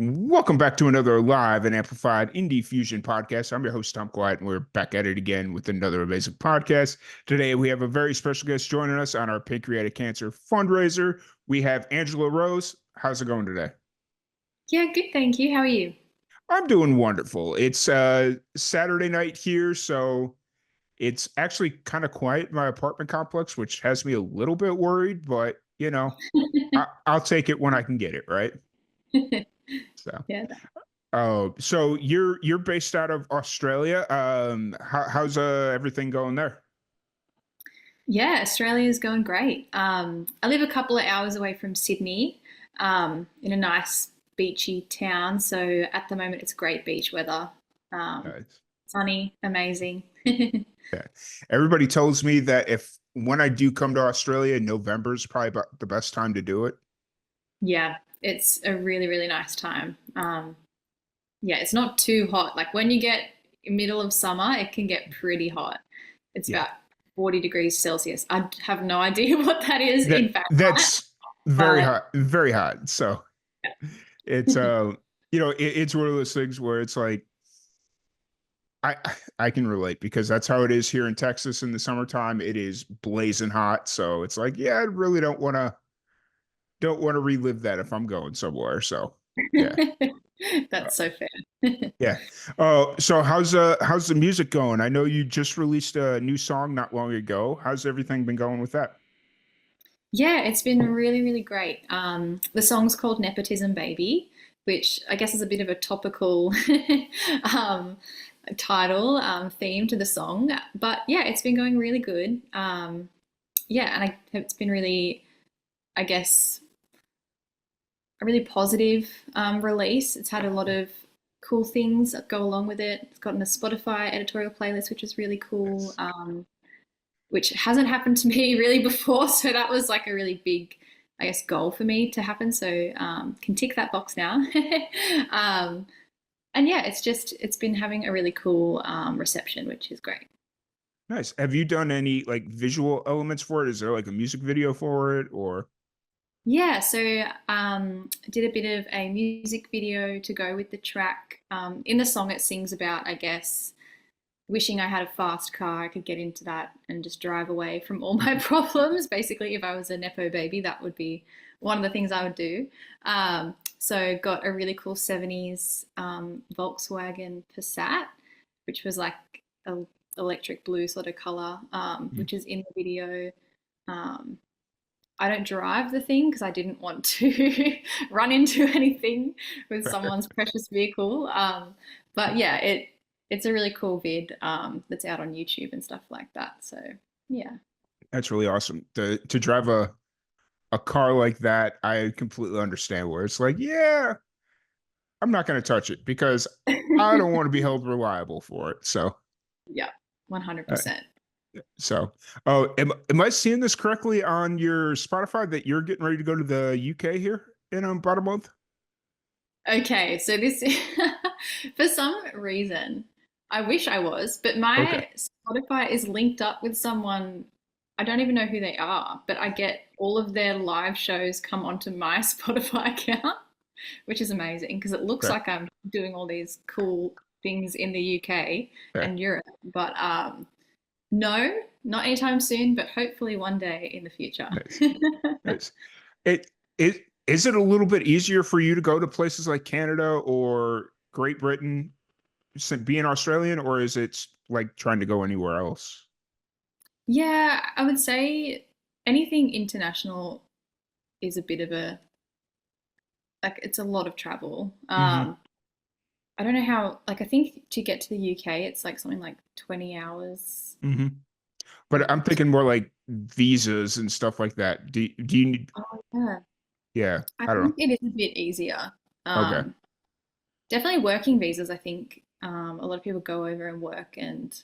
Welcome back to another live and amplified Indie Fusion podcast. I'm your host, Tom Quiet, and we're back at it again with another amazing podcast. Today, we have a very special guest joining us on our pancreatic cancer fundraiser. We have Angela Rose. How's it going today? Yeah, good, thank you. How are you? I'm doing wonderful. It's Saturday night here, so it's actually kind of quiet in my apartment complex, which has me a little bit worried, but I'll take it when I can get it, right? So. Yeah. Oh, so you're based out of Australia. How's everything going there? Yeah, Australia's going great. I live a couple of hours away from Sydney, in a nice beachy town. So at the moment, it's great beach weather. Um, Nice. Sunny, amazing. Yeah. Everybody tells me that if when I do come to Australia, November is probably about the best time to do it. Yeah, it's a really, really nice time. Yeah, it's not too hot. Like when you get middle of summer, it can get pretty hot. It's Yeah. about 40 degrees Celsius. I have no idea what that is in Fahrenheit, That's very but hot, very hot. So it's it's one of those things where it's like I I can relate because that's how it is here in Texas in the summertime. It is blazing hot. So it's like, yeah, I really don't want to relive that if I'm going somewhere. So yeah. Uh, that's so fair. yeah. So how's the music going? I know you just released a new song not long ago. How's everything been going with that? Yeah, it's been really, really great. The song's called Nepotism Baby, which I guess is a bit of a topical um, title, theme to the song. But yeah, it's been going really good. Yeah, and it's been really, I guess, a really positive release. It's had a lot of cool things that go along with it. It's gotten a Spotify editorial playlist, which is really cool. Nice. Which hasn't happened to me really before. So that was like a really big, I guess, goal for me to happen. So can tick that box now. um, and yeah, it's been having a really cool reception, which is great. Nice. Have you done any like visual elements for it? Is there like a music video for it or Yeah, so I did a bit of a music video to go with the track. In the song, it sings about, I guess, wishing I had a fast car, I could get into that and just drive away from all my problems. Basically, if I was a Nepo baby, that would be one of the things I would do. So got a really cool 70s Volkswagen Passat, which was like a electric blue sort of color, Mhm. which is in the video. Um, I don't drive the thing because I didn't want to run into anything with someone's precious vehicle. But yeah, it's a really cool vid that's out on YouTube and stuff like that. So yeah. That's really awesome. To drive a car like that, I completely understand where it's like, yeah, I'm not going to touch it because I don't want to be held reliable for it. So, Yeah, uh, 100%. so, oh, am I seeing this correctly on your Spotify that you're getting ready to go to the UK here in about a month? Okay, so this for some reason, I wish I was, but Okay. my Spotify is linked up with someone. I don't even know who they are, but I get all of their live shows come onto my Spotify account, which is amazing because it looks Right. like I'm doing all these cool things in the UK Okay. and Europe. But no, not anytime soon, but hopefully one day in the future. Nice. Nice. It is it a little bit easier for you to go to places like Canada or Great Britain being Australian, or is it like trying to go anywhere else? Yeah, I would say anything international is a bit of a like it's a lot of travel. Hmm. I don't know how like I think to get to the UK it's like something like 20 hours. Hmm. But I'm thinking more like visas and stuff like that. Do you need, Oh yeah. yeah, I I don't know. think it is a bit easier. Okay. Um, Definitely working visas, I think a lot of people go over and work and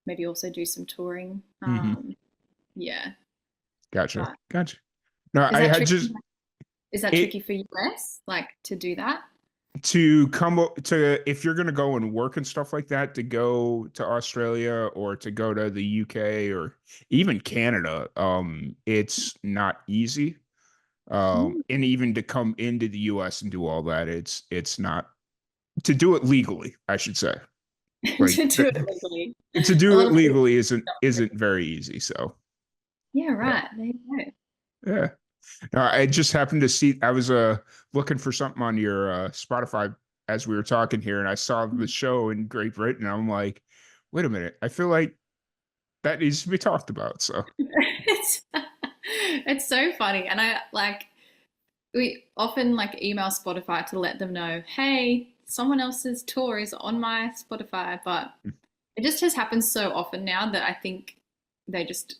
maybe also do some touring. Hmm. Yeah. Gotcha. But Gotcha. No, is I that had tricky? just Is that it tricky for US like to do that? to come to if you're gonna go and work and stuff like that, to go to Australia or to go to the UK or even Canada, it's not easy. Mm. And even to come into the US and do all that, it's not to do it legally, I should say. Like To do it legally. to A do lot it of people legally isn't don't agree. isn't very easy. So Yeah, yeah. right. There you go. Yeah. I just happened to see I was looking for something on your Spotify as we were talking here, and I saw the show in Great Britain. I'm like, wait a minute, I feel like that needs to be talked about. So It's it's so funny. And I like we often like email Spotify to let them know, hey, someone else's tour is on my Spotify, but it just has happened so often now that I think they just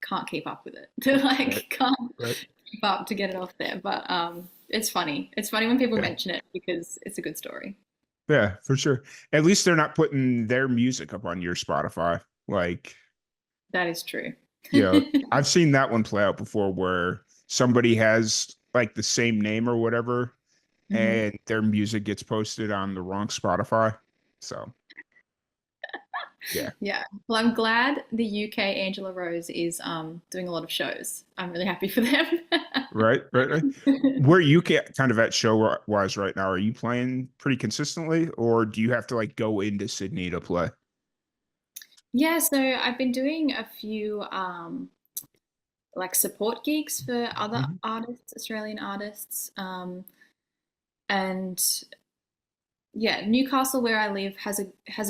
can't keep up with it. They right, like can't right, keep up to get it off there. But it's funny. It's funny when people yeah, mention it because it's a good story. yeah, for sure. At least they're not putting their music up on your Spotify. Like, That is true. you know, I've seen that one play out before where somebody has like the same name or whatever, Mhm. and their music gets posted on the wrong Spotify. So yeah. Yeah. Well, I'm glad the UK Angela Rose is doing a lot of shows. I'm really happy for them. Right, right, right. Where you kind of at show wise right now, are you playing pretty consistently, or do you have to like go into Sydney to play? Yeah, so I've been doing a few like support gigs for other Mhm. artists, Australian artists. And yeah, Newcastle, where I live, has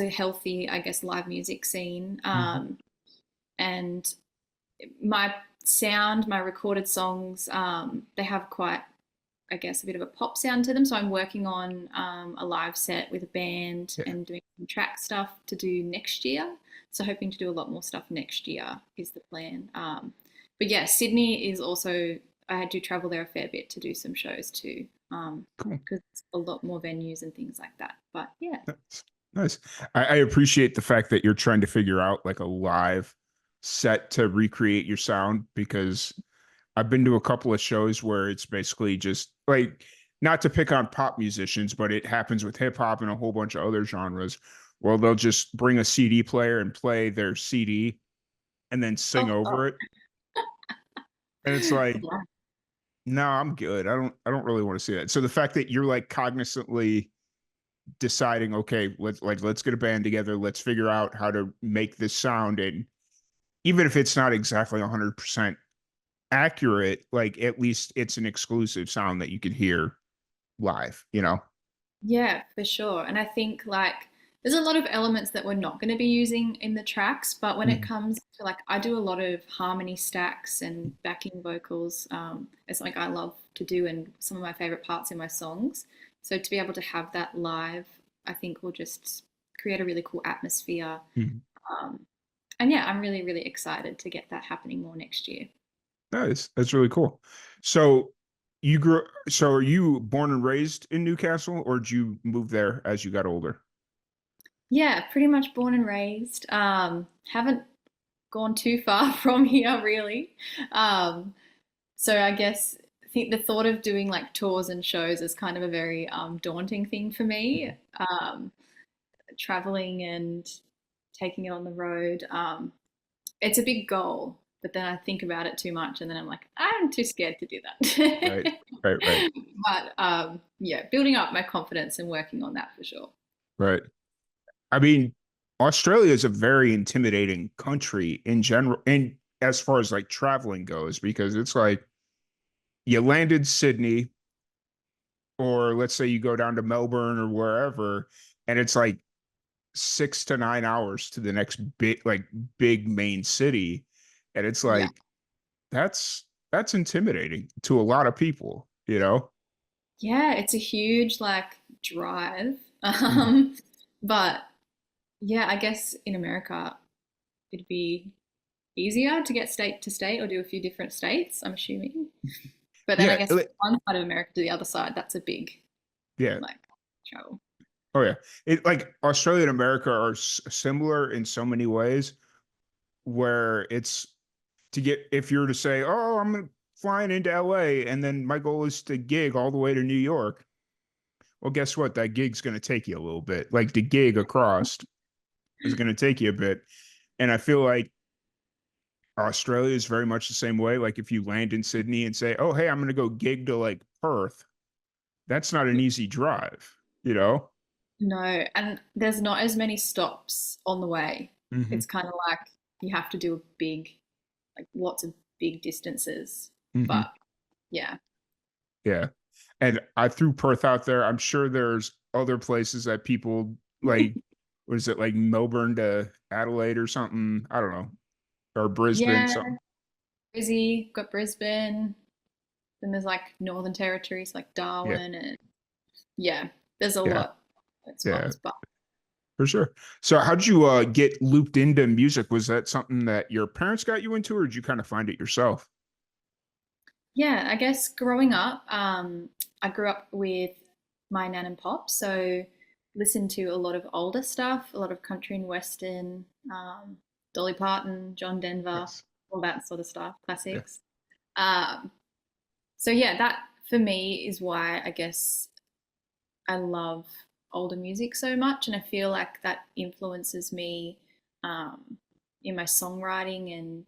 a healthy, I guess, live music scene. Mhm. And my sound, my recorded songs, they have quite, I guess, a bit of a pop sound to them. So I'm working on a live set with a band Yeah, and doing some track stuff to do next year. So hoping to do a lot more stuff next year is the plan. But yeah, Sydney is also, I do travel there a fair bit to do some shows too, cool. because it's a lot more venues and things like that. But yeah. Nice. Nice. I appreciate the fact that you're trying to figure out like a live set to recreate your sound because I've been to a couple of shows where it's basically just like not to pick on pop musicians, but it happens with hip hop and a whole bunch of other genres. Well, they'll just bring a CD player and play their CD and then sing Oh, oh, over it. And it's like, yeah. no, I'm good. I don't really want to see that. So the fact that you're like cognizantly deciding, okay, let's get a band together, let's figure out how to make this sound, and even if it's not exactly 100% accurate, like at least it's an exclusive sound that you can hear live, you know? Yeah, for sure. And I think like there's a lot of elements that we're not going to be using in the tracks, but when it Mhm. comes to like I do a lot of harmony stacks and backing vocals. It's something I love to do and some of my favorite parts in my songs. So to be able to have that live, I think will just create a really cool atmosphere. Mhm. Um, and yeah, I'm really, really excited to get that happening more next year. Nice. That's really cool. So so are you born and raised in Newcastle, or did you move there as you got older? Yeah, pretty much born and raised. Haven't gone too far from here, really. Um, so I guess I think the thought of doing like tours and shows is kind of a very daunting thing for me. Traveling and taking it on the road, it's a big goal. But then I think about it too much, and then I'm like, I'm too scared to do Right. that. Right, right, But yeah, building up my confidence and working on that for sure. right. I mean, Australia is a very intimidating country in general, and as far as like traveling goes, because it's like you land in Sydney, or let's say you go down to Melbourne or wherever, and it's like 6 to 9 hours to the next big main city. And it's Yeah. like that's intimidating to a lot of people, you know? Yeah, it's a huge like drive. Mhm. But yeah, I guess in America it'd be easier to get state to state or do a few different states, I'm assuming. But then I Yeah, guess one side of America to the other side, that's a big yeah. like travel. Oh yeah. It like Australia and America are similar in so many ways where it's to get if you're to say, "Oh, flying into LA and then my goal is to gig all the way to New York." Well, guess what? That gig's going to take you a little bit. Like the gig across is going to take you a bit. And I feel like Australia is very much the same way. Like if you land in Sydney and say, "Oh, hey, I'm gonna go gig to like Perth," that's not an easy drive, you know? No, and there's not as many stops on the way. Hmm. It's kind of like you have to do a big, like lots of big distances. Hmm. But yeah. Yeah. And I threw Perth out there. I'm sure there's other places that people like, what is it, like Melbourne to Adelaide or something? I don't know. Or Brisbane, Yeah, something. Brizzy, got Brisbane. Then there's like Northern Territories like Yeah. Darwin and yeah, there's a Yeah. lot of Yeah. spots. But For sure. So how did you get looped into music? Was that something that your parents got you into, or did you kind of find it yourself? yeah, I guess growing up, I grew up with my nan and pop, so listened to a lot of older stuff, a lot of country and western, Dolly Parton, John Denver, Yes. all that sort of stuff, Yeah. classics. Um, so yeah, that for me is why I guess I love older music so much, and I feel like that influences me um, in my songwriting and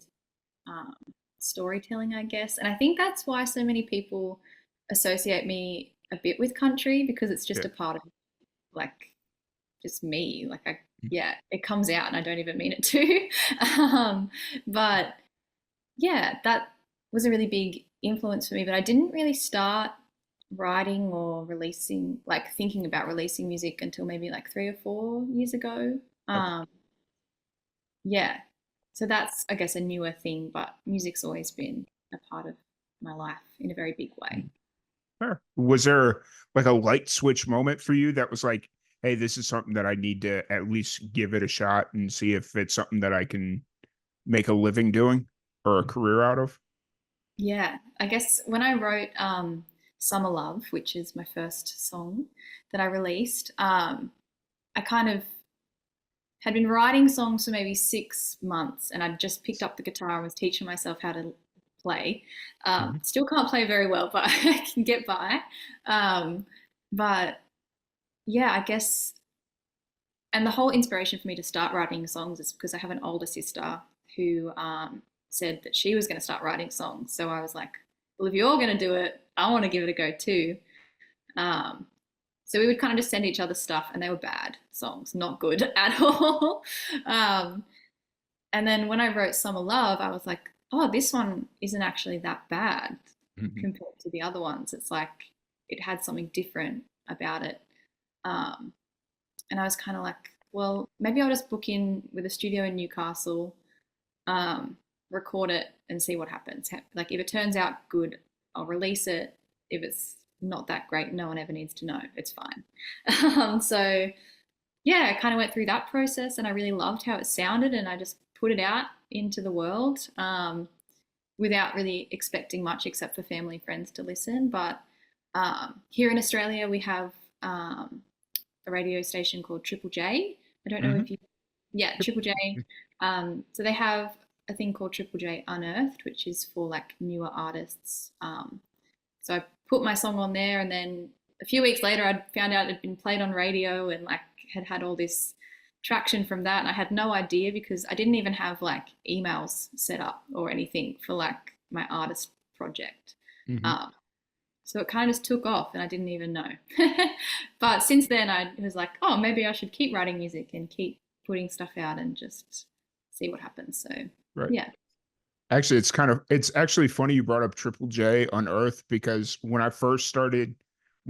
um, storytelling, I guess. And I think that's why so many people associate me a bit with country because it's just Yeah. a part of like just me. Like I, yeah, it comes out and I don't even mean it to. But yeah, that was a really big influence for me. But I didn't really start writing or releasing, like thinking about releasing music until maybe like 3 or 4 years ago. Okay. Um, yeah. So that's, I guess, a newer thing, but music's always been a part of my life in a very big way. Sure. Was there like a light switch moment for you that was like, hey, this is something that I need to at least give it a shot and see if it's something that I can make a living doing or a career out of? Yeah. I guess when I wrote Summer Love, which is my first song that I released, I kind of had been writing songs for maybe 6 months and I'd just picked up the guitar and was teaching myself how to play. Mhm. Still can't play very well, but I can get by. Um, but yeah, I guess, and the whole inspiration for me to start writing songs is because I have an older sister who said that she was going to start writing songs. So I was like, well, if you're going to do it, I want to give it a go too. Um, so we would kind of just send each other stuff, and they were bad songs, not good at all. um, and then when I wrote Summer Love, I was like, oh, this one isn't actually that bad Mhm. compared to the other ones. It's like it had something different about it. Um, and I was kind of like, well, maybe I'll just book in with a studio in Newcastle, record it, and see what happens. Like, if it turns out good, I'll release it. If it's not that great, no one ever needs to know. It's fine. So, yeah, I kind of went through that process and I really loved how it sounded, and I just put it out into the world without really expecting much except for family and friends to listen. But here in Australia, we have a radio station called Triple J. I don't know if Mhm. you, yeah, Triple J. So they have a thing called Triple J Unearthed, which is for like newer artists. So I put my song on there, and then a few weeks later, I found out it had been played on radio and like had all this traction from that. And I had no idea because I didn't even have like emails set up or anything for like my artist project. Mhm. Um, so it kind of just took off and I didn't even know. But since then, I was like, oh, maybe I should keep writing music and keep putting stuff out and just see what happens. So, Right. yeah. Actually, it's actually funny you brought up Triple J on Earth because when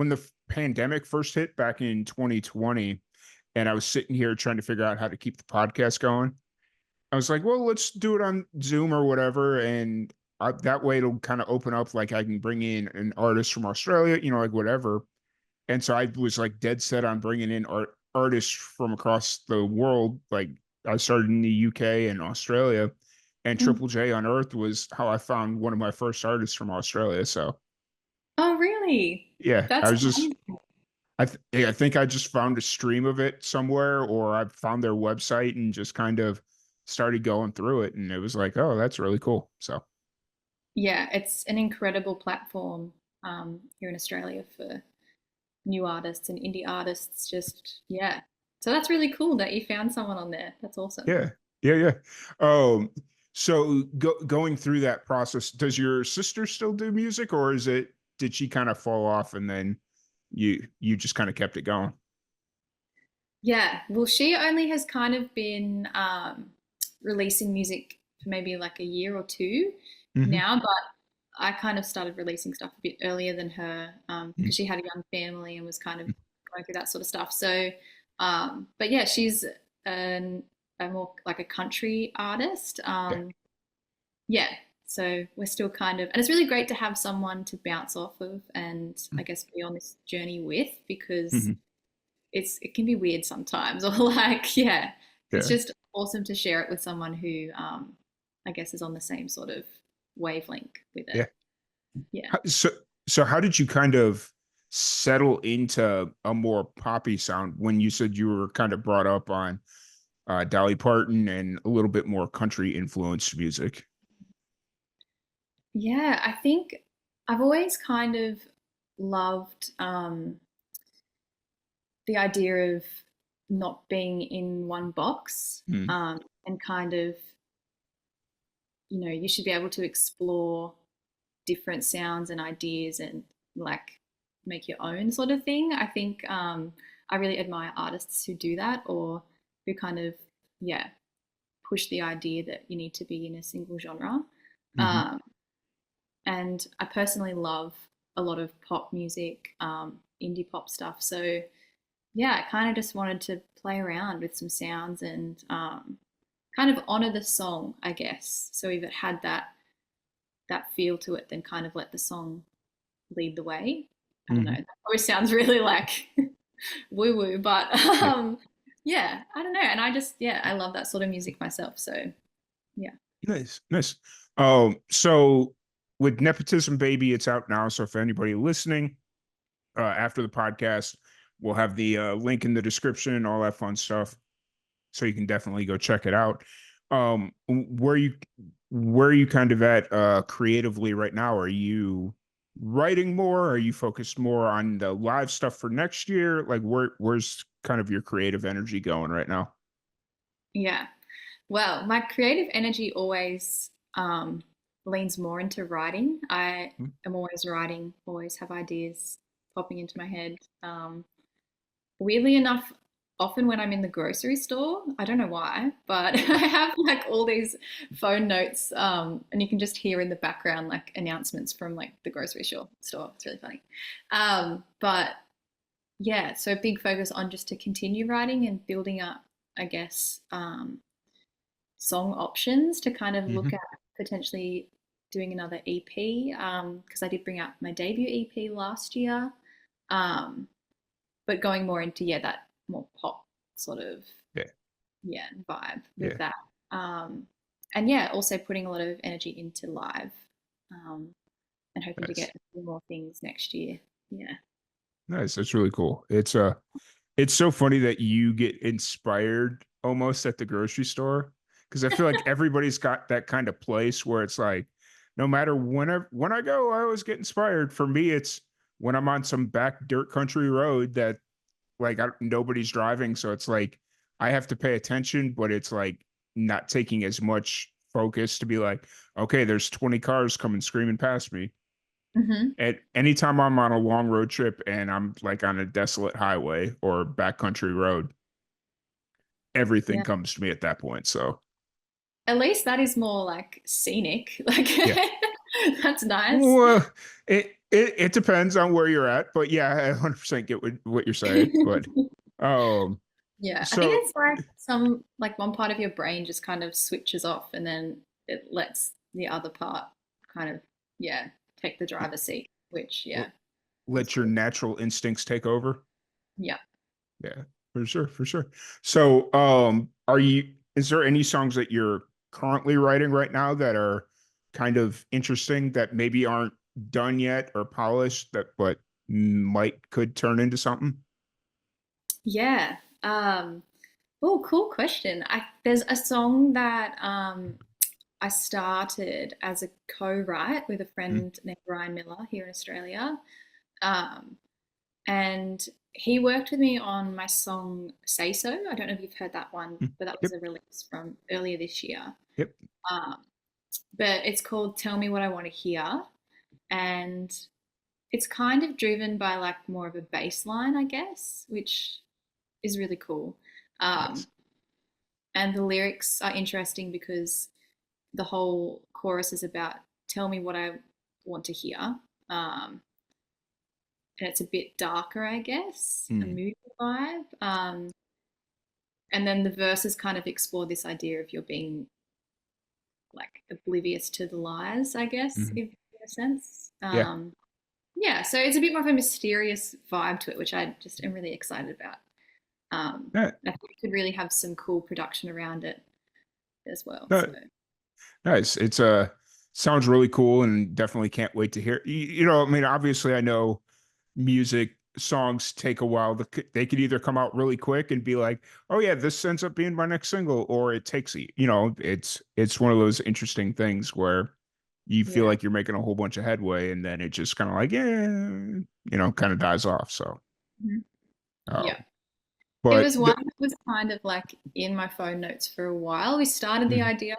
the pandemic first hit back in 2020, and I was sitting here trying to figure out how to keep the podcast going, I was like, well, let's do it on Zoom or whatever. And that way it'll kind of open up, like I can bring in an artist from Australia, like whatever. And so I was like dead set on bringing in artists from across the world. Like I started in the UK and Australia, and Mm. Triple J on Earth was how I found one of my first artists from Australia. So Oh, really? yeah, That's amazing. I think I just found a stream of it somewhere, or I found their website and just kind of started going through it, and it was like, oh, that's really cool. So Yeah, it's an incredible platform here in Australia for new artists and indie artists. Just, yeah. So that's really cool that you found someone on there. That's awesome. yeah, yeah, yeah. Um, So going through that process, does your sister still do music, or did she kind of fall off and then you just kind of kept it going? Yeah, well, she only has kind of been releasing music for maybe like a year or two Hmm. now, but I kind of started releasing stuff a bit earlier than her because she had a young family and was kind of going through that sort of stuff. So, but yeah, she's an, a more like a country artist. Yeah. Yeah, so we're still kind of, and it's really great to have someone to bounce off of and I guess be on this journey with because Hmm. it can be weird sometimes or like yeah it's Yeah. just awesome to share it with someone who I guess is on the same sort of wavelength with it. Yeah. Yeah. So how did you kind of settle into a more poppy sound when you said you were kind of brought up on Dolly Parton and a little bit more country influenced music? Yeah, I think I've always kind of loved the idea of not being in one box, Mm, and kind of, you should be able to explore different sounds and ideas and like make your own sort of thing. I think I really admire artists who do that or who kind of, yeah, push the idea that you need to be in a single genre. hmm. Um, and I personally love a lot of pop music, indie pop stuff. So yeah, I kind of just wanted to play around with some sounds and kind of honor the song, I guess. So if it had that feel to it, then kind of let the song lead the way. I don't know. Hmm. That always sounds really like woo woo, but Yeah. yeah, I don't know. And I just, yeah, I love that sort of music myself. So yeah. Nice, nice. So with Nepotism Baby, it's out now. So if anybody listening after the podcast, we'll have the link in the description and all that fun stuff. So you can definitely go check it out. Where are you kind of at creatively right now? Are you writing more? Are you focused more on the live stuff for next year? Like where's kind of your creative energy going right now? Yeah. Well, my creative energy always leans more into writing. I Mm, am always writing, always have ideas popping into my head. Weirdly enough, often when I'm in the grocery store, I don't know why, but I have like all these phone notes, and you can just hear in the background like announcements from like the grocery store. It's really funny. But yeah, so big focus on just to continue writing and building up, I guess, song options to kind of look mhm. at potentially doing another EP because I did bring out my debut EP last year. Um, but going more into yeah that more pop sort of Yeah, yeah vibe with yeah, that, and yeah, also putting a lot of energy into live, and hoping to nice, get a few more things next year. Yeah. nice. That's really cool. It's so funny that you get inspired almost at the grocery store because I feel like everybody's got that kind of place where it's like, no matter when I go, I always get inspired. For me, it's when I'm on some back dirt country road that like nobody's driving, so it's like I have to pay attention, but it's like not taking as much focus to be like, okay, there's 20 cars coming screaming past me. Hmm. At anytime I'm on a long road trip and I'm like on a desolate highway or backcountry road, everything Yeah. comes to me at that point. So At least that is more like scenic. Like yeah. that's nice. Well, it depends on where you're at, but yeah, I 100% get what you're saying. But um, Yeah, I think so it's like some like one part of your brain just kind of switches off and then it lets the other part kind of yeah take the driver's seat, which yeah l- is let your cool. natural instincts take over. Yeah. Yeah, for sure, for sure. So, is there any songs that you're currently writing right now that are kind of interesting that maybe aren't done yet or polished that but might could turn into something? Yeah. Oh, cool question. There's a song that I started as a co-write with a Mm, friend named Ryan Miller here in Australia. Um, and he worked with me on my song Say So. I don't know if you've heard that one, mm. but that was Yep. a release from earlier this year. Yep. Um, but it's called Tell Me What I Want to Hear. And it's kind of driven by like more of a bass line, I guess, which is really cool. Um, Nice. and the lyrics are interesting because the whole chorus is about tell me what I want to hear. Um, and it's a bit darker, I guess, a Mm. moody vibe. And then the verses kind of explore this idea of you're being like oblivious to the lies, I guess, Hmm. if in a sense. Yeah. Yeah, so it's a bit more of a mysterious vibe to it, which I just am really excited about. Yeah. I think it could really have some cool production around it as well. No, So nice. It's sounds really cool and definitely can't wait to hear. I mean, obviously I know music songs take a while. They could either come out really quick and be like, "Oh yeah, this ends up being my next single," or it takes it's one of those interesting things where you feel yeah. like you're making a whole bunch of headway and then it just kind of like, kind of dies off. So, Mhm. uh, Yeah. It but was one that was kind of like in my phone notes for a while. We started the mm, idea,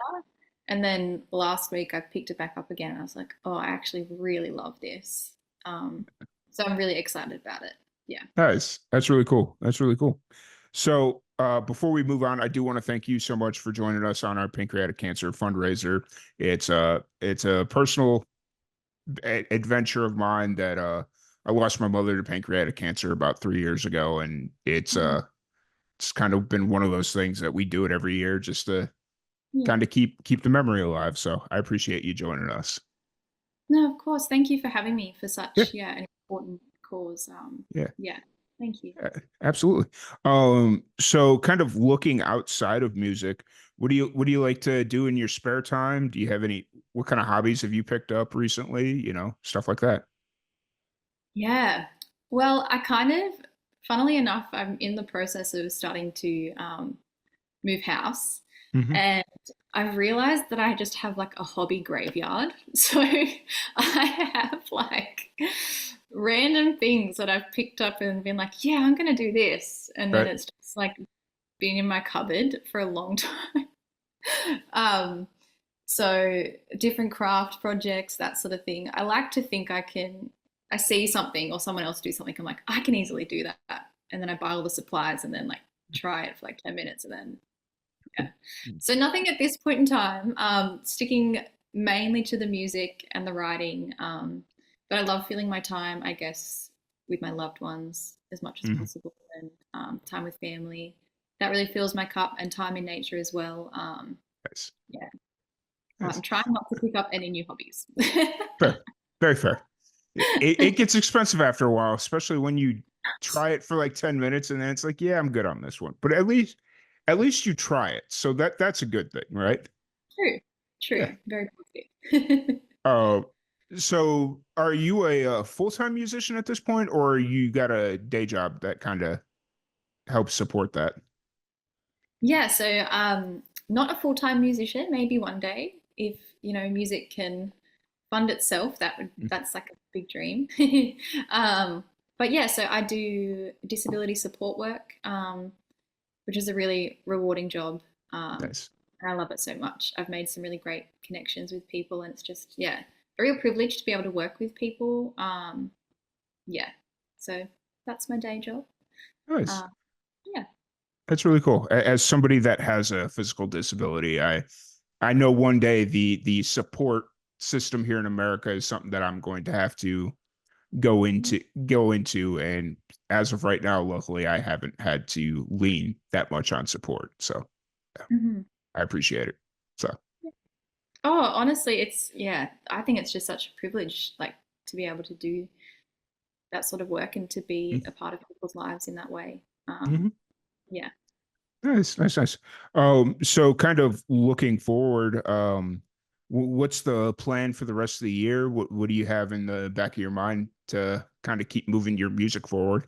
and then last week I picked it back up again. And I was like, oh, I actually really love this. Um, so I'm really excited about it. Yeah. nice. That's really cool. That's really cool. So, before we move on, I do want to thank you so much for joining us on our pancreatic cancer fundraiser. It's a personal adventure of mine that I lost my mother to pancreatic cancer about 3 years ago, and Mhm. it's kind of been one of those things that we do it every year just to Yeah. kind of keep the memory alive. So I appreciate you joining us. No, of course. Thank you for having me for Yeah, such, yeah, an important cause. yeah. Yeah. Thank you. Absolutely. So kind of looking outside of music, what do you like to do in your spare time? Do you have what kind of hobbies have you picked up recently? Stuff like that. Yeah. Well, I kind of, funnily enough, I'm in the process of starting to move house. Hmm. And I've realized that I just have like a hobby graveyard. So I have like random things that I've picked up and been like, yeah, I'm going to do this. And then Right. it's just like been in my cupboard for a long time. Um, so different craft projects, that sort of thing. I like to think I see something or someone else do something. I'm like, I can easily do that. And then I buy all the supplies and then like try it for like 10 minutes and then yeah. So nothing at this point in time. Sticking mainly to the music and the writing. But I love filling my time, I guess, with my loved ones as much as Hmm. possible and time with family. That really fills my cup and time in nature as well. Nice. Yeah. I'm Nice. trying not to pick up any new hobbies. Fair. Very fair. It gets expensive after a while, especially when you try it for like 10 minutes and then it's like, yeah, I'm good on this one. But at least you try it. So that's a good thing, right? True. Yeah. True. Very positive. Uh, so are you a full-time musician at this point, or you got a day job that kind of helps support that? Yeah, so not a full-time musician, maybe one day if, music can fund itself, that's like a big dream. um, but yeah, so I do disability support work, which is a really rewarding job. Um, Nice. and I love it so much. I've made some really great connections with people, and it's just, yeah, a real privilege to be able to work with people. Yeah, so that's my day job. Nice. Uh, yeah. That's really cool. As somebody that has a physical disability, I know one day the support system here in America is something that I'm going to have to go into, and as of right now, luckily I haven't had to lean that much on support. So yeah, Mhm. I appreciate it. So Oh, honestly, yeah, I think it's just such a privilege, like to be able to do that sort of work and to be a part of people's lives in that way. mm-hmm. Yeah. Nice, nice, nice. So kind of looking forward, what's the plan for the rest of the year? What do you have in the back of your mind to kind of keep moving your music forward?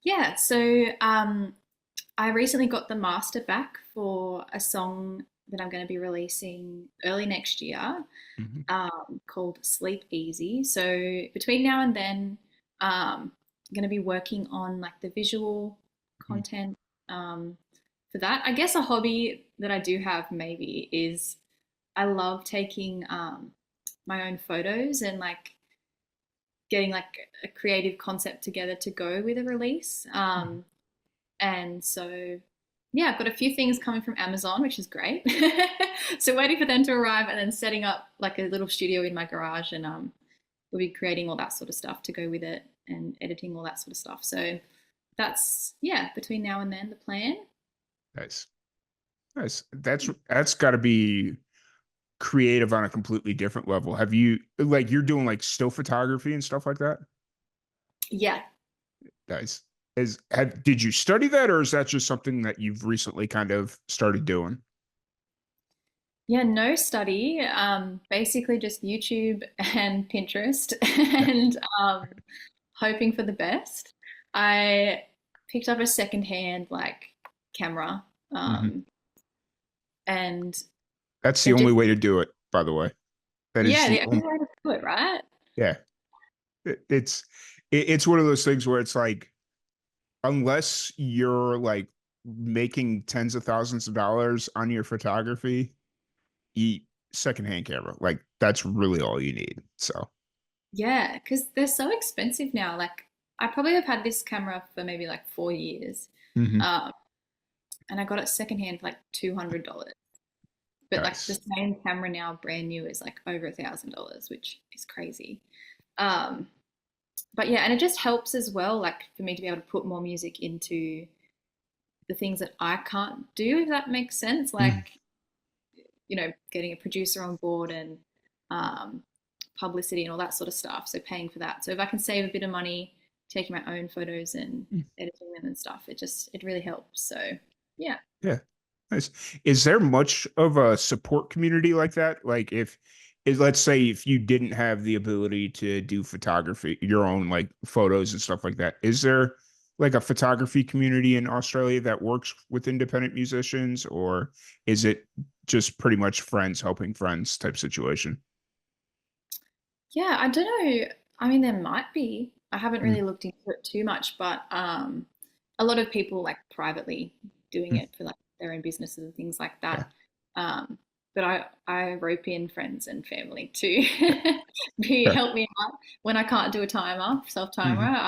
Yeah. So I recently got the master back for a song that I'm going to be releasing early next year Hmm. called Sleep Easy. So between now and then, I'm going to be working on like the visual content for that. I guess a hobby that I do have maybe is I love taking my own photos and like getting like a creative concept together to go with a release. And so, yeah, I've got a few things coming from Amazon, which is great. So waiting for them to arrive and then setting up like a little studio in my garage, and we'll be creating all that sort of stuff to go with it and editing all that sort of stuff. So that's, yeah, between now and then the plan. Nice. Nice. That's got to be creative on a completely different level. Have you like you're doing like still photography and stuff like that? Yeah. Nice. Did you study that, or is that just something that you've recently kind of started doing? Yeah, no study. Basically just YouTube and Pinterest Yeah. and hoping for the best. I picked up a secondhand like camera, Hmm. um, and That's the it only just, way to do it, by the way. That is yeah, the the only only, way to do it, right? yeah. It's it's one of those things where it's like unless you're like making tens of thousands of dollars on your photography, eat secondhand camera. Like that's really all you need. So, Yeah, because they're so expensive now. Like I probably have had this camera for maybe like 4 years, mhm. um, and I got it secondhand for like $200. But like the Nice. same camera now, brand new, is like over $1,000, which is crazy. Um, but yeah, and it just helps as well, like for me to be able to put more music into the things that I can't do, if that makes sense. Mhm. Like, getting a producer on board and um, publicity and all that sort of stuff. So paying for that. So if I can save a bit of money, taking my own photos and editing them and stuff, it really helps. So yeah. Yeah. Nice. Is there much of a support community like that? Like let's say if you didn't have the ability to do photography, your own like photos and stuff like that, is there like a photography community in Australia that works with independent musicians, or is it just pretty much friends helping friends type situation? Yeah, I don't know. I mean, there might be. I haven't Mm, really looked into it too much, but a lot of people like privately doing mm, it for like their own businesses and things like yeah, that. But I rope in friends and family to yeah, be yeah. help me out when I can't do a timer, self Mhm. timer,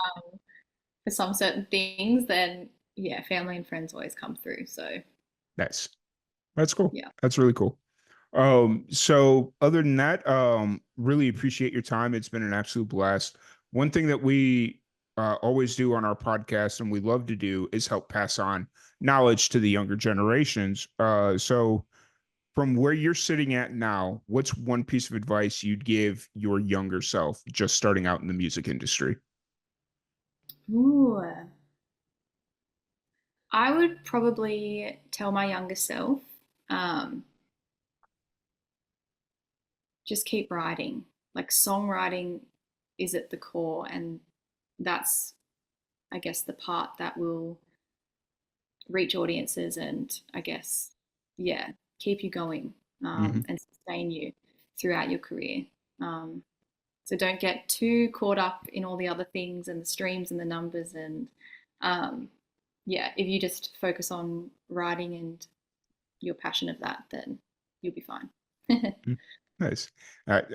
for some certain things. Then yeah, family and friends always come through. So Nice. That's cool. yeah. That's really cool. So other than that, really appreciate your time. It's been an absolute blast. One thing that we always do on our podcast and we love to do is help pass on knowledge to the younger generations. So from where you're sitting at now, what's one piece of advice you'd give your younger self just starting out in the music industry? Ooh. I would probably tell my younger self, um, just keep writing. Like songwriting is at the core, and that's, I guess, the part that will reach audiences and I guess, yeah, keep you going, Hmm. and sustain you throughout your career. Um, so don't get too caught up in all the other things and the streams and the numbers. And um, yeah, if you just focus on writing and your passion of that, then you'll be fine. Nice. Kind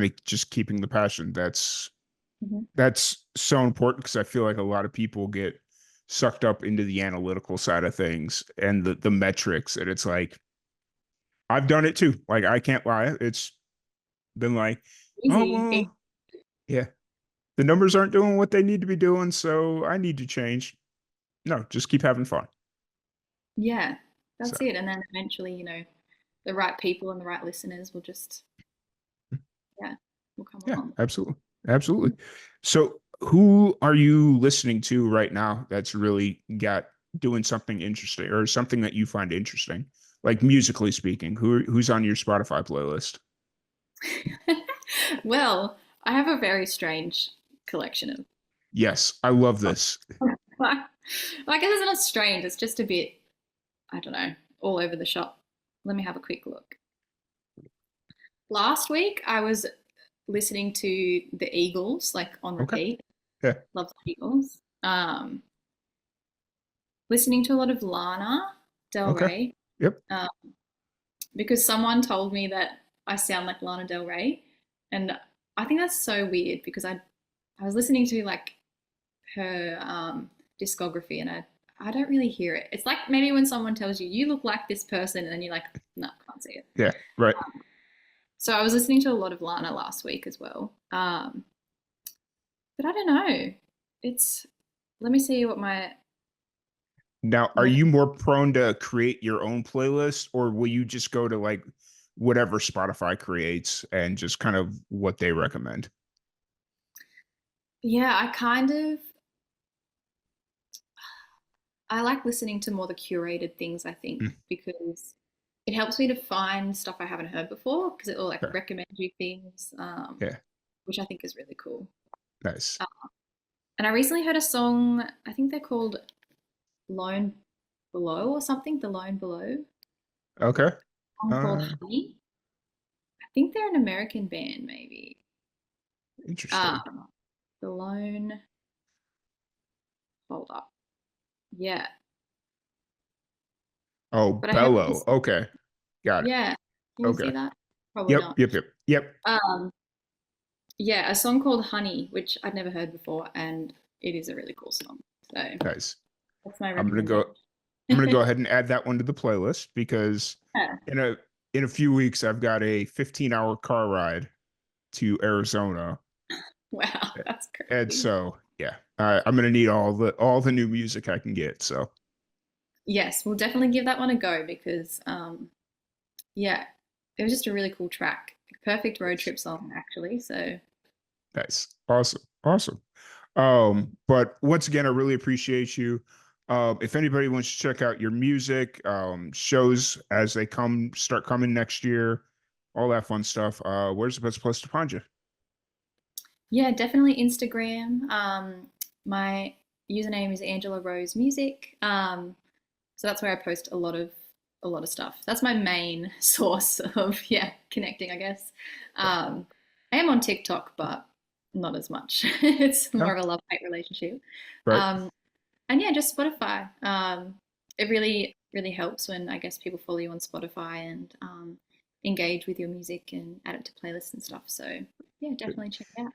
of just keeping the passion. Mhm. That's so important because I feel like a lot of people get sucked up into the analytical side of things and the metrics, and it's like I've done it too. Like I can't lie, it's been like, oh Easy. well, yeah, the numbers aren't doing what they need to be doing, so I need to change. No, just keep having fun. Yeah, So that's it. And then eventually, the right people and the right listeners will just, yeah, will come yeah, along. absolutely, absolutely. So who are you listening to right now that's really got doing something interesting or something that you find interesting, like musically speaking? Who's on your Spotify playlist? Well, I have a very strange collection of. Yes, I love this. Well, I guess it's not strange. It's just a bit, I don't know, all over the shop. Let me have a quick look. Last week, I was listening to the Eagles, like on Okay. repeat. Yeah. Love the Eagles. Listening to a lot of Lana Del Okay. Rey. Yep. uh, because someone told me that I sound like Lana Del Rey, and I think that's so weird because I was listening to like her discography, and I don't really hear it. It's like maybe when someone tells you you look like this person, and then you're like, no, can't see it. Yeah. Right. So I was listening to a lot of Lana last week as well. But I don't know. It's Let me see what my Now, are what you more prone to create your own playlist, or will you just go to like whatever Spotify creates and just kind of what they recommend? yeah, I like listening to more the curated things, I think, Mm, because it helps me to find stuff I haven't heard before because it will like okay. recommend you things, Yeah. which I think is really cool. Nice. Uh, and I recently heard a song, I think they're called Lone Below or something, The Lone Below, Okay. song called Uh, Honey. I think they're an American band, maybe. interesting. Um, the Lone, hold up. Yeah, Oh, but I heard Bellow. this, Okay. Got it. yeah. Can you Okay. see that? Probably Yep. not. Yep. Yep. Yep. Um, yeah, a song called Honey, which I'd never heard before, and it is a really cool song. So Nice. that's my I'm gonna recommendation. go. I'm gonna go ahead and add that one to the playlist because Yeah. in a few weeks I've got a 15-hour car ride to Arizona, Wow, that's and crazy. so yeah, I'm gonna need all the new music I can get. So Yes, we'll definitely give that one a go because, yeah, it was just a really cool track. Perfect road nice, trip song, actually. So, nice, awesome, awesome. But once again, I really appreciate you. If anybody wants to check out your music, shows as they start coming next year, all that fun stuff, where's the best place to find you? yeah, definitely Instagram. My username is Angela Rose Music. So that's where I post a lot of stuff. That's my main source of yeah connecting, I guess. Okay. I am on TikTok, but not as much. It's No, more of a love hate relationship. right. Um, and yeah, just Spotify. It really helps when I guess people follow you on Spotify and engage with your music and add it to playlists and stuff. So yeah, definitely check it out.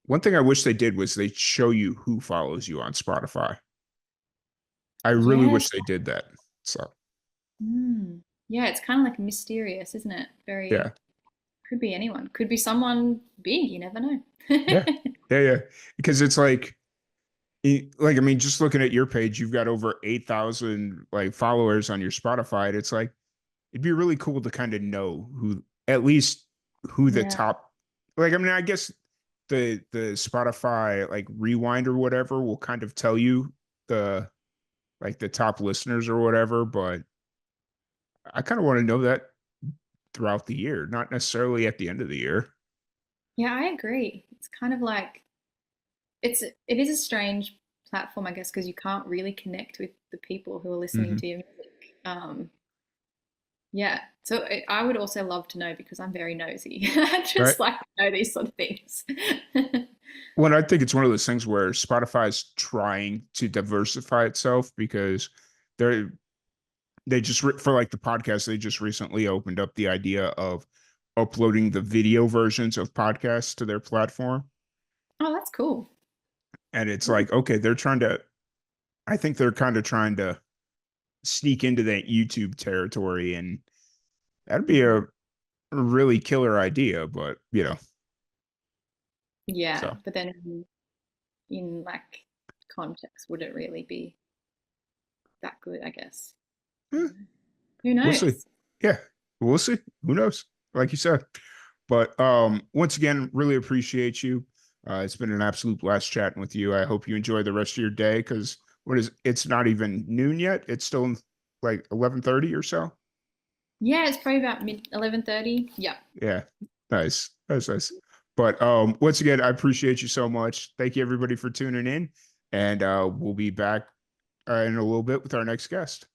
One thing I wish they did was they show you who follows you on Spotify. I really Yes. wish they did that. So Mm. Yeah, it's kind of like mysterious, isn't it? yeah, Very Could be anyone. Could be someone big. You never know. yeah, yeah, yeah. Because it's like I mean, just looking at your page, you've got over 8,000 like followers on your Spotify. And it's like it'd be really cool to kind of know who at least who the Yeah. top. Like I mean, I guess the Spotify like rewind or whatever will kind of tell you the like the top listeners or whatever, but I kind of want to know that throughout the year, not necessarily at the end of the year. Yeah, I agree. It's kind of like it is a strange platform, I guess, because you can't really connect with the people who are listening Hmm. to your music. Yeah. So I would also love to know because I'm very nosy. I Right. just like to know these sort of things. Well, I think it's one of those things where Spotify's trying to diversify itself because they're for like the podcast they just recently opened up the idea of uploading the video versions of podcasts to their platform, Oh, that's cool. and it's like okay, they're trying to. I think they're kind of trying to sneak into that YouTube territory, and that'd be a really killer idea, but Yeah, so but then in like context, would it really be that good, I guess? eh, Who we'll see. knows? Yeah, we'll see. Who knows? Like you said. But once again, really appreciate you. It's been an absolute blast chatting with you. I hope you enjoy the rest of your day because it's not even noon yet. It's still like 11:30 or so. Yeah, it's probably about mid 11:30. Yeah. Yeah. Nice. That's nice. But once again, I appreciate you so much. Thank you everybody for tuning in. And we'll be back in a little bit with our next guest.